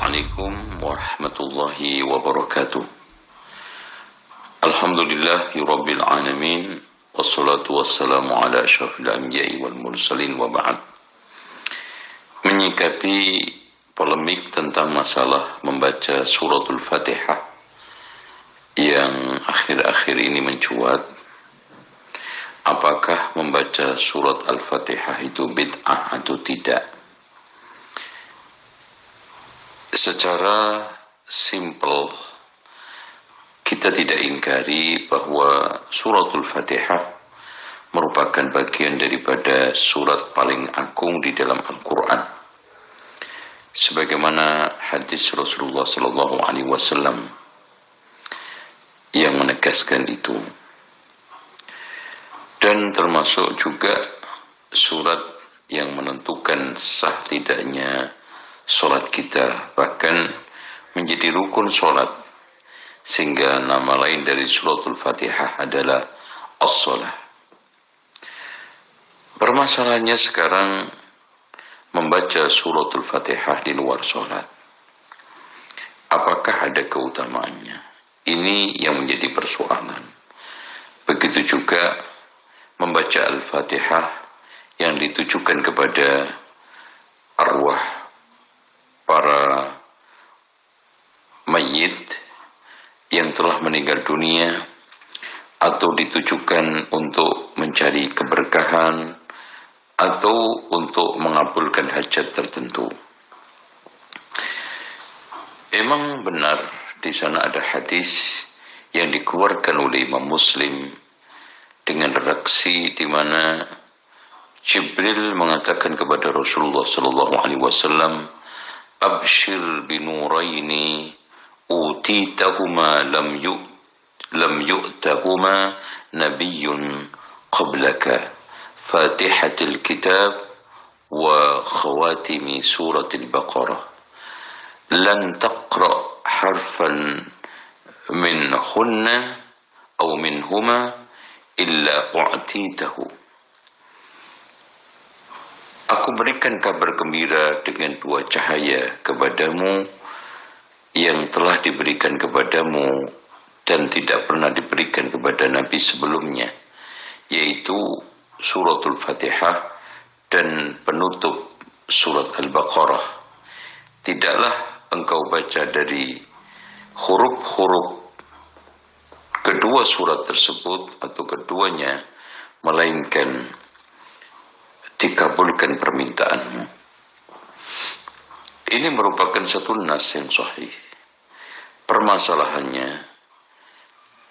Assalamualaikum warahmatullahi wabarakatuh. Alhamdulillahi rabbil alamin. Wassalatu wassalamu ala asyrafil anbiya'i wal mursalin wa ba'd. Menyikapi polemik tentang masalah membaca suratul Fatihah yang akhir-akhir ini mencuat, apakah membaca surat Al-Fatihah itu bid'ah atau tidak? Secara simpel, kita tidak ingkari bahwa suratul Fatihah merupakan bagian daripada surat paling agung di dalam Al-Quran. Sebagaimana hadis Rasulullah SAW yang menegaskan itu. Dan termasuk juga surat yang menentukan sah tidaknya solat kita, bahkan menjadi rukun solat, sehingga nama lain dari suratul Fatihah adalah as-salah. Permasalahannya sekarang membaca suratul Fatihah di luar solat, apakah ada keutamaannya? Ini yang menjadi persoalan. Begitu juga membaca Al-Fatihah yang ditujukan kepada arwah para mayit yang telah meninggal dunia, atau ditujukan untuk mencari keberkahan atau untuk mengabulkan hajat tertentu. Emang benar di sana ada hadis yang dikeluarkan oleh Imam Muslim dengan redaksi di mana Jibril mengatakan kepada Rasulullah SAW, "Abshir binuraini utitahuma lam yu'tahuma nabiyyun qablaka, Fatihatul Kitab wa khawatimi suratul Baqarah. Lan taqra harfan minhunna aw minhuma illa u'titahu." Aku berikan kabar gembira dengan dua cahaya kepadamu yang telah diberikan kepadamu dan tidak pernah diberikan kepada Nabi sebelumnya, yaitu suratul Fatihah dan penutup surat Al-Baqarah. Tidaklah engkau baca dari huruf-huruf kedua surat tersebut atau keduanya, melainkan dikabulkan permintaanmu. Ini merupakan satu nas yang sahih. Permasalahannya,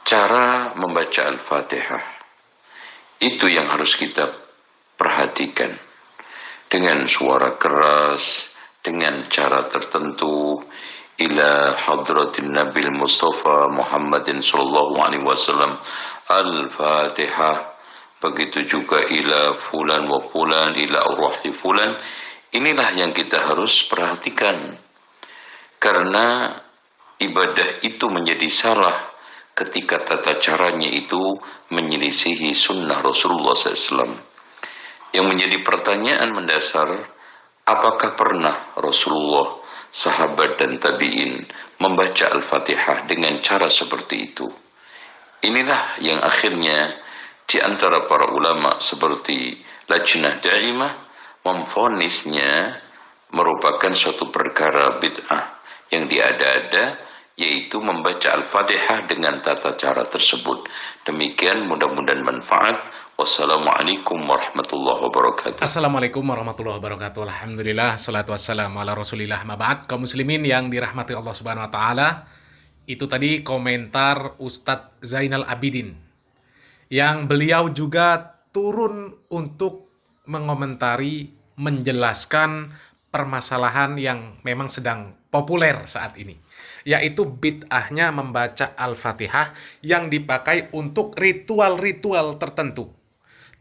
cara membaca Al-Fatihah itu yang harus kita perhatikan. Dengan suara keras, dengan cara tertentu, ila hadratin Nabil Mustafa Muhammadin sallallahu alaihi wasallam Al-Fatihah. Begitu juga ila fulan wa fulan, ila arwahi fulan. Inilah yang kita harus perhatikan. Karena ibadah itu menjadi salah ketika tata caranya itu menyelisihi sunnah Rasulullah SAW. Yang menjadi pertanyaan mendasar, apakah pernah Rasulullah, sahabat dan tabi'in membaca Al-Fatihah dengan cara seperti itu? Inilah yang akhirnya di antara para ulama seperti Lajnah Daimah memvonisnya merupakan suatu perkara bid'ah yang diada-ada, yaitu membaca Al-Fatihah dengan tata cara tersebut. Demikian, mudah-mudahan manfaat. Wassalamualaikum warahmatullahi wabarakatuh. Assalamualaikum warahmatullahi wabarakatuh. Alhamdulillah, salatu wassalamu ala rasulillah, maba'ad. Kaum muslimin yang dirahmati Allah subhanahu wa ta'ala, itu tadi komentar Ustadz Zainal Abidin, yang beliau juga turun untuk mengomentari, menjelaskan permasalahan yang memang sedang populer saat ini, yaitu bid'ahnya membaca Al-Fatihah yang dipakai untuk ritual-ritual tertentu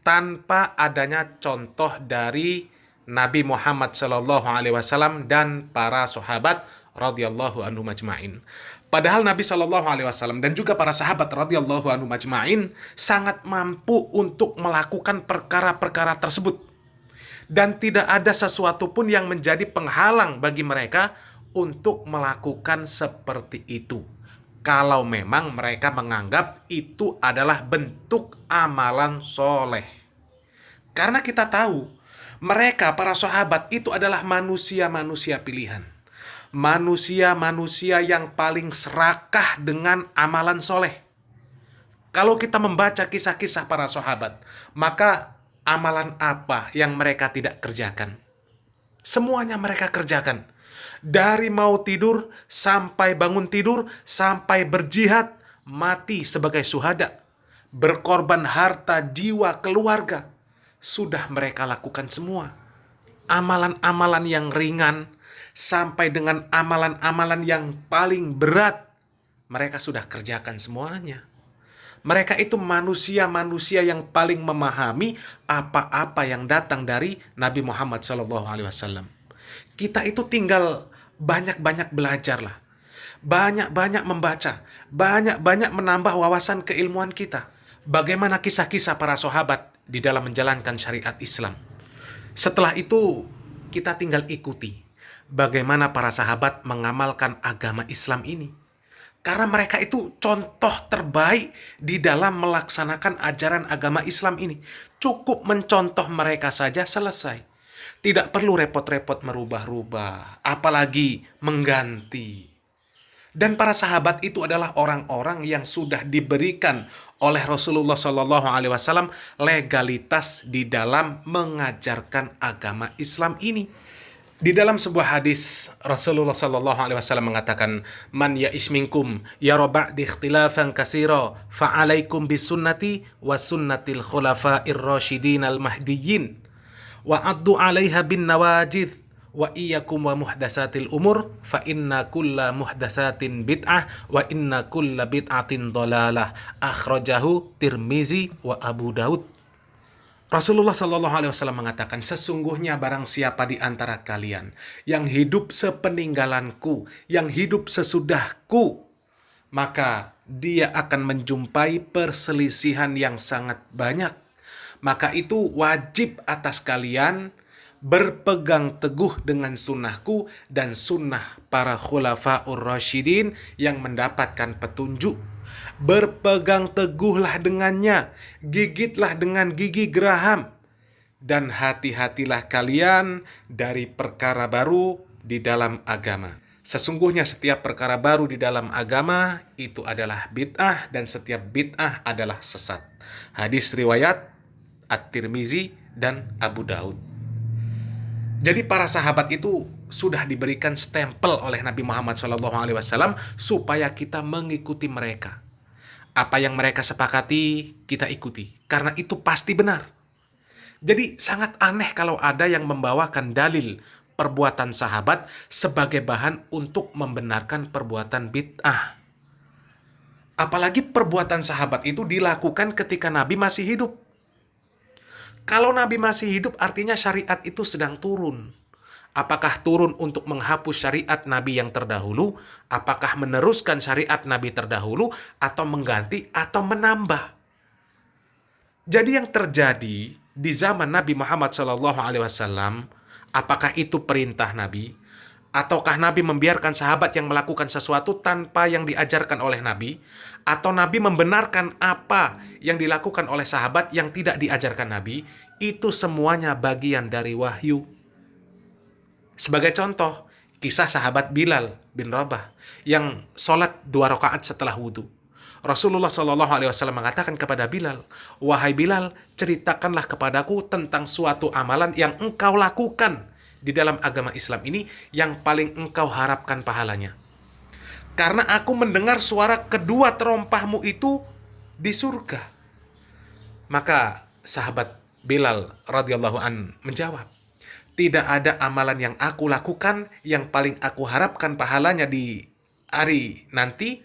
tanpa adanya contoh dari Nabi Muhammad SAW dan para sahabat radhiyallahu anhum ajma'in. Padahal Nabi SAW dan juga para sahabat radhiyallahu anhum ajma'in sangat mampu untuk melakukan perkara-perkara tersebut. Dan tidak ada sesuatu pun yang menjadi penghalang bagi mereka untuk melakukan seperti itu. Kalau memang mereka menganggap itu adalah bentuk amalan soleh. Karena kita tahu, mereka para sahabat itu adalah manusia-manusia pilihan. Manusia-manusia yang paling serakah dengan amalan soleh. Kalau kita membaca kisah-kisah para sahabat, maka amalan apa yang mereka tidak kerjakan? Semuanya mereka kerjakan. Dari mau tidur, sampai bangun tidur, sampai berjihad, mati sebagai syuhada, berkorban harta, jiwa, keluarga. Sudah mereka lakukan semua. Amalan-amalan yang ringan, sampai dengan amalan-amalan yang paling berat, mereka sudah kerjakan semuanya. Mereka itu manusia-manusia yang paling memahami apa-apa yang datang dari Nabi Muhammad SAW. Kita itu tinggal banyak-banyak belajar lah. Banyak-banyak membaca. Banyak-banyak menambah wawasan keilmuan kita. Bagaimana kisah-kisah para sahabat di dalam menjalankan syariat Islam. Setelah itu, kita tinggal ikuti bagaimana para sahabat mengamalkan agama Islam ini. Karena mereka itu contoh terbaik di dalam melaksanakan ajaran agama Islam ini. Cukup mencontoh mereka saja selesai. Tidak perlu repot-repot merubah-rubah, apalagi mengganti. Dan para sahabat itu adalah orang-orang yang sudah diberikan oleh Rasulullah SAW legalitas di dalam mengajarkan agama Islam ini. Di dalam sebuah hadis Rasulullah SAW mengatakan, "Man ya'ish minkum yara ba'di ikhtilafan katsira fa 'alaikum bisunnati wa sunnatil khulafa'ir rasyidin al-mahdiyyin wa 'addu 'alaiha bin nawajidh wa iyyakum wa muhdatsatil umur fa inna kulla muhdatsatin bid'ah wa inna kulla bid'atin dhalalah." Akhrajahu Tirmizi wa Abu Daud. Rasulullah SAW mengatakan, sesungguhnya barang siapa di antara kalian yang hidup sepeninggalanku, yang hidup sesudahku, maka dia akan menjumpai perselisihan yang sangat banyak. Maka itu wajib atas kalian berpegang teguh dengan sunnahku dan sunnah para khulafa'ur rasyidin yang mendapatkan petunjuk. Berpegang teguhlah dengannya, gigitlah dengan gigi geraham, dan hati-hatilah kalian dari perkara baru di dalam agama. Sesungguhnya setiap perkara baru di dalam agama itu adalah bid'ah, dan setiap bid'ah adalah sesat. Hadis riwayat At-Tirmizi dan Abu Daud. Jadi para sahabat itu sudah diberikan stempel oleh Nabi Muhammad SAW supaya kita mengikuti mereka. Apa yang mereka sepakati, kita ikuti. Karena itu pasti benar. Jadi sangat aneh kalau ada yang membawakan dalil perbuatan sahabat sebagai bahan untuk membenarkan perbuatan bid'ah. Apalagi perbuatan sahabat itu dilakukan ketika Nabi masih hidup. Kalau Nabi masih hidup artinya syariat itu sedang turun. Apakah turun untuk menghapus syariat Nabi yang terdahulu? Apakah meneruskan syariat Nabi terdahulu? Atau mengganti? Atau menambah? Jadi yang terjadi di zaman Nabi Muhammad SAW, apakah itu perintah Nabi? Ataukah Nabi membiarkan sahabat yang melakukan sesuatu tanpa yang diajarkan oleh Nabi? Atau Nabi membenarkan apa yang dilakukan oleh sahabat yang tidak diajarkan Nabi? Itu semuanya bagian dari wahyu. Sebagai contoh, kisah sahabat Bilal bin Rabah yang sholat 2 rakaat setelah wudhu. Rasulullah SAW mengatakan kepada Bilal, "Wahai Bilal, ceritakanlah kepadaku tentang suatu amalan yang engkau lakukan di dalam agama Islam ini yang paling engkau harapkan pahalanya. Karena aku mendengar suara kedua terompahmu itu di surga." Maka sahabat Bilal radhiyallahu an menjawab, "Tidak ada amalan yang aku lakukan yang paling aku harapkan pahalanya di hari nanti,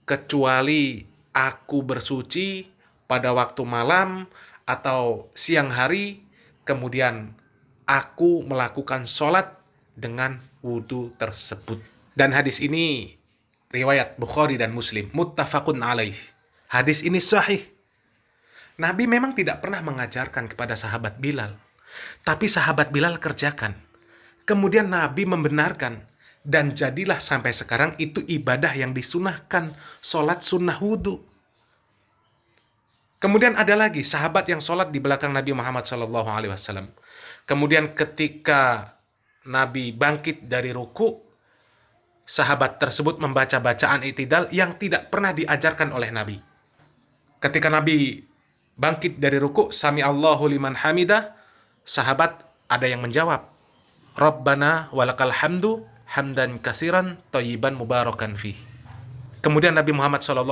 kecuali aku bersuci pada waktu malam atau siang hari, kemudian aku melakukan sholat dengan wudhu tersebut." Dan hadis ini riwayat Bukhari dan Muslim, muttafaqun alaih. Hadis ini sahih. Nabi memang tidak pernah mengajarkan kepada sahabat Bilal, tapi sahabat Bilal kerjakan. Kemudian Nabi membenarkan Dan jadilah sampai sekarang itu ibadah yang disunahkan, sholat sunnah wudhu. Kemudian ada lagi sahabat yang sholat di belakang Nabi Muhammad SAW. Kemudian ketika Nabi bangkit dari ruku, sahabat tersebut membaca bacaan i'tidal yang tidak pernah diajarkan oleh Nabi. Ketika Nabi bangkit dari ruku, sami Allahu liman hamidah, sahabat ada yang menjawab, Rabbana walakal hamdu hamdan kasiran thayyiban mubarakan fih. Kemudian Nabi Muhammad SAW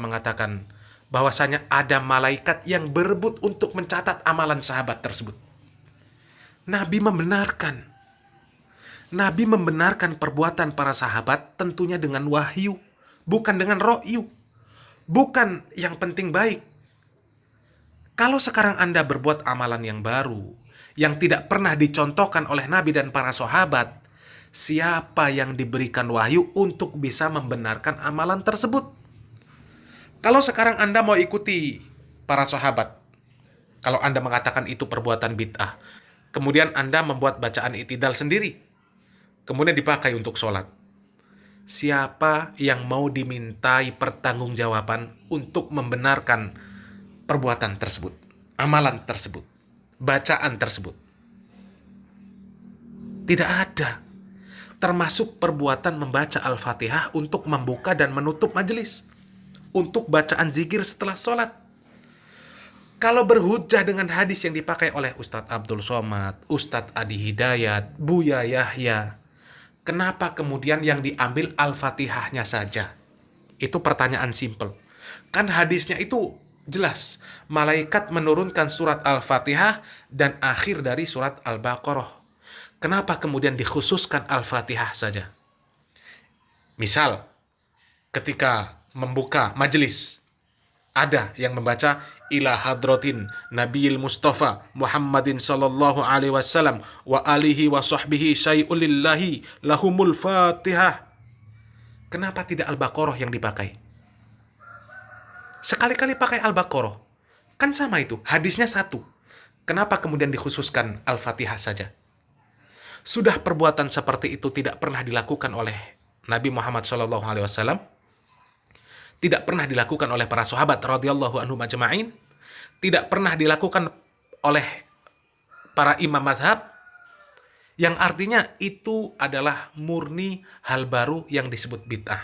mengatakan bahwasanya ada malaikat yang berebut untuk mencatat amalan sahabat tersebut. Nabi membenarkan perbuatan para sahabat tentunya dengan wahyu, bukan dengan ro'yu, bukan yang penting baik. Kalau sekarang Anda berbuat amalan yang baru, yang tidak pernah dicontohkan oleh Nabi dan para sahabat, siapa yang diberikan wahyu untuk bisa membenarkan amalan tersebut? Kalau sekarang Anda mau ikuti para sahabat, kalau Anda mengatakan itu perbuatan bid'ah, kemudian Anda membuat bacaan i'tidal sendiri, kemudian dipakai untuk sholat, siapa yang mau dimintai pertanggungjawaban untuk membenarkan perbuatan tersebut, amalan tersebut, bacaan tersebut? Tidak ada. Termasuk perbuatan membaca Al-Fatihah untuk membuka dan menutup majelis, untuk bacaan zikir setelah sholat. Kalau berhujah dengan hadis yang dipakai oleh Ustadz Abdul Somad, Ustadz Adi Hidayat, Buya Yahya, kenapa kemudian yang diambil Al-Fatihahnya saja? Itu pertanyaan simpel. Kan hadisnya itu jelas, malaikat menurunkan surat Al-Fatihah dan akhir dari surat Al-Baqarah. Kenapa kemudian dikhususkan Al-Fatihah saja? Misal, ketika membuka majelis, ada yang membaca ila hadratin Nabiyil Mustafa Muhammadin sallallahu alaihi wasallam wa alihi wa sahbihi syai'ul lillahi lahumul Fatihah. Kenapa tidak Al-Baqarah yang dipakai? Sekali-kali pakai Al-Baqarah. Kan sama itu, hadisnya satu. Kenapa kemudian dikhususkan Al-Fatihah saja? Sudah perbuatan seperti itu tidak pernah dilakukan oleh Nabi Muhammad SAW, tidak pernah dilakukan oleh para sahabat radhiyallahu anhum ajma'in, tidak pernah dilakukan oleh para imam mazhab, yang artinya itu adalah murni hal baru yang disebut bid'ah.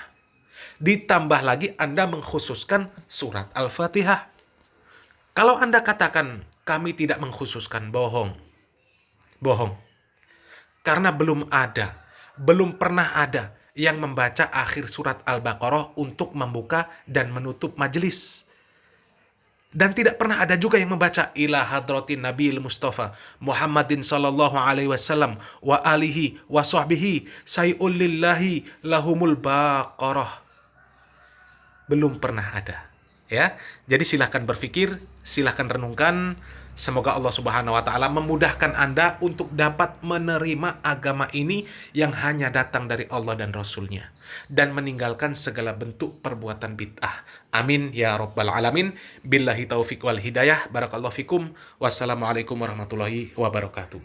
Ditambah lagi Anda mengkhususkan surat Al-Fatihah. Kalau Anda katakan kami tidak mengkhususkan, bohong. Karena belum pernah ada yang membaca akhir surat Al-Baqarah untuk membuka dan menutup majelis. Dan tidak pernah ada juga yang membaca ila hadratin Nabiyil Mustafa Muhammadin sallallahu alaihi wasallam wa alihi wa sahbihi syai'ul lillahi lahumul Baqarah. Belum pernah ada. Ya, jadi silahkan berpikir, silahkan renungkan. Semoga Allah Subhanahu wa Ta'ala memudahkan Anda untuk dapat menerima agama ini yang hanya datang dari Allah dan Rasul-Nya, dan meninggalkan segala bentuk perbuatan bid'ah. Amin ya Rabbal Alamin. Billahi taufiq wal hidayah. Barakallahu fikum. Wassalamualaikum warahmatullahi wabarakatuh.